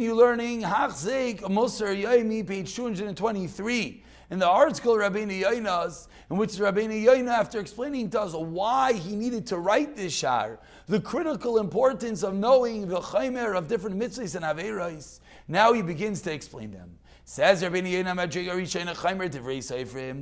You learning Hachzek Musar Yaimi, page 223. In the article Rabeinu Yona's, in which Rabeinu Yona, after explaining to us why he needed to write this shar, the critical importance of knowing the chaimer of different mitzvahs and averos, now he begins to explain them. Says Rabeinu Yona,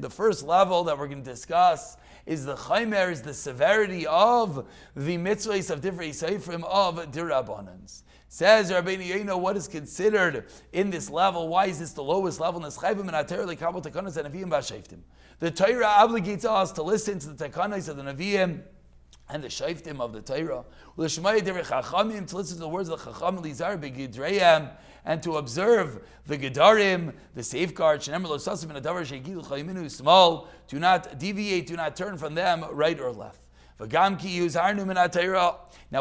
the first level that we're going to discuss is the chaimer, is the severity of the mitzvahs of different seifrim of dirabbanans. Says Rabeinu Yona, what is considered in this level? Why is this the lowest level? The Torah obligates us to listen to the takanas of the Nevi'im and the shayftim of the Torah. To listen to the words of the Chacham, and to observe the Gedarim, the safeguards. Do not deviate, do not turn from them right or left. Now,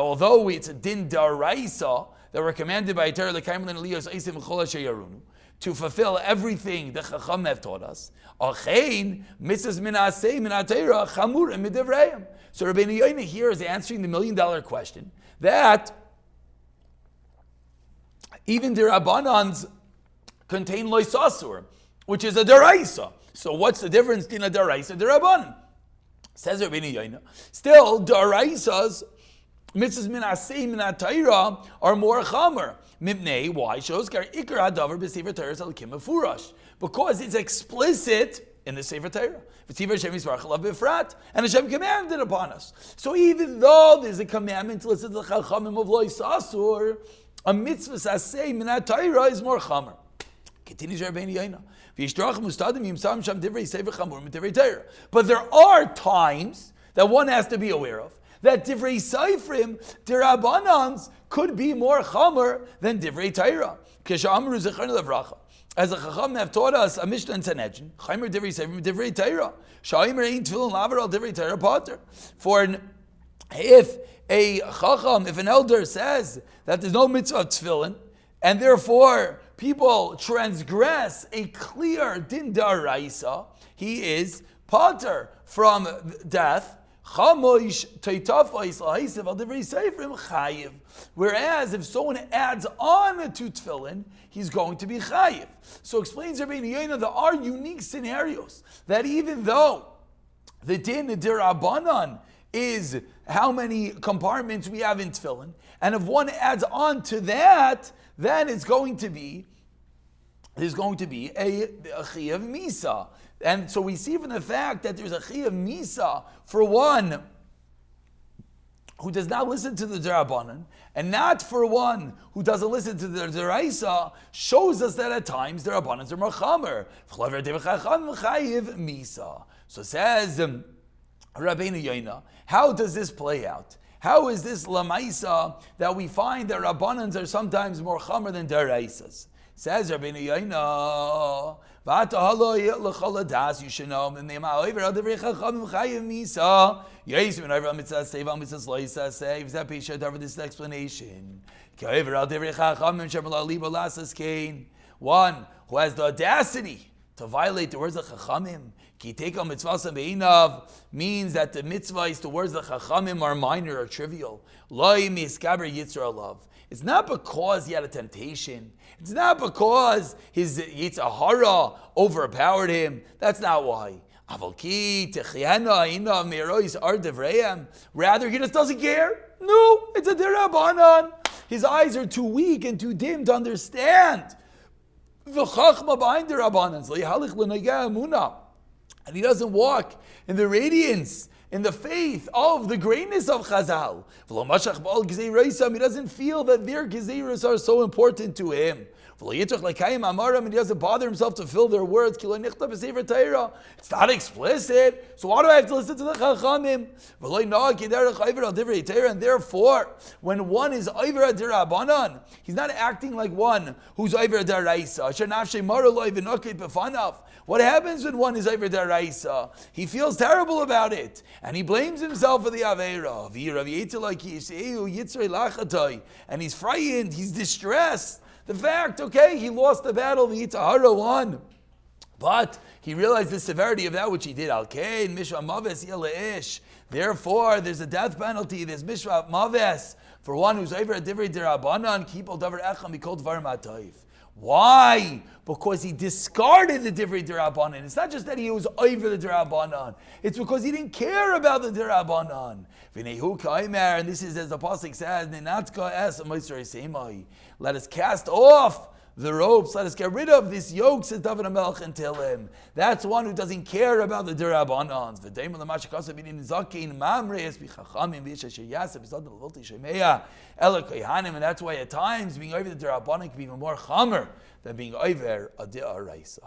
although it's a din daraisa that we're commanded by Torah to fulfill everything the Chacham have taught us, so Rabeinu Yona here is answering the $1 million question that even the Rabbanans contain loisasur, which is a daraisa. So what's the difference between a daraisa and a Rabbanan? Says Rabeinu Yona, still daraisas, mitzvahs min aseh min ha-Torah are more chamer. Mipnei, why? Shows kar ikar hadavar b'sefer Torah salakim mefurash, because it's explicit in the Sefer Torah. And Hashem commanded upon us. So even though there's a commandment to listen to the Chachamim of Lois Asur, a mitzvah aseh min ha-Torah is more chamer. Continues Rabeinu Yona. But there are times that one has to be aware of that divrei seifrim, dirabbanans, could be more chamer than divrei Torah. As the Chacham have taught us a Mishnah and Sanhedrin, chamer divrei seifrim, divrei Torah. Shaimer ein tefillin laver al divrei Torah pater. For if a Chacham, if an elder says that there's no mitzvah of tefillin, and therefore people transgress a clear din daraisa, he is pater from death. Whereas if someone adds on to tefillin, he's going to be chayiv. So explains Rabeinu Yona, there are unique scenarios that even though the din d'Rabbanan is how many compartments we have in tefillin, and if one adds on to that, then there's going to be a chiyav misa. And so we see from the fact that there's a chiyav misa for one who does not listen to the Darabanan, and not for one who doesn't listen to the Daraisa, shows us that at times the Rabbanans are more chamer. So says Rabeinu Yona, how does this play out? How is this lamaisa that we find that Rabbanans are sometimes more chamer than Daraisas? Says Rabeinu Yona, you should know. This is the explanation. One who has the audacity to violate the words of Chachamim, means that the mitzvah is the words of Chachamim are minor or trivial. It's not because he had a temptation. It's not because his Yitzhahara overpowered him. That's not why. Rather, he just doesn't care. No, it's a derabanan. His eyes are too weak and too dim to understand the chachma behind the rabbanans. And he doesn't walk in the radiance, in the faith of the greatness of Chazal. He doesn't feel that their gezeros are so important to him. And he doesn't bother himself to fill their words. It's not explicit. So why do I have to listen to the Chachamim? And therefore, when one is Iver Adirabanan, he's not acting like one who's Iver Daraisa. What happens when one is Iver Daraisa? He feels terrible about it. And he blames himself for the Aveira. And he's frightened, he's distressed. The fact, okay, he lost the battle, the Yitzhahara won. But he realized the severity of that which he did. Al-Kain, Mishva Maves, Yele'ish. Therefore, there's a death penalty, there's Mishva Maves For one who's over a divrei derabanan, kipol davar echam mikol dvar matayif. Why? Because he discarded the divrei derabanan. It's not just that he was over the derabanan. It's because he didn't care about the derabanan. And this is as the pasuk says, let us cast off the ropes. Let us get rid of this yoke, says David HaMelech, and tell him. That's one who doesn't care about the derabanans. And that's why at times being over the derabanan can be even more chamer than being over a de'araisa.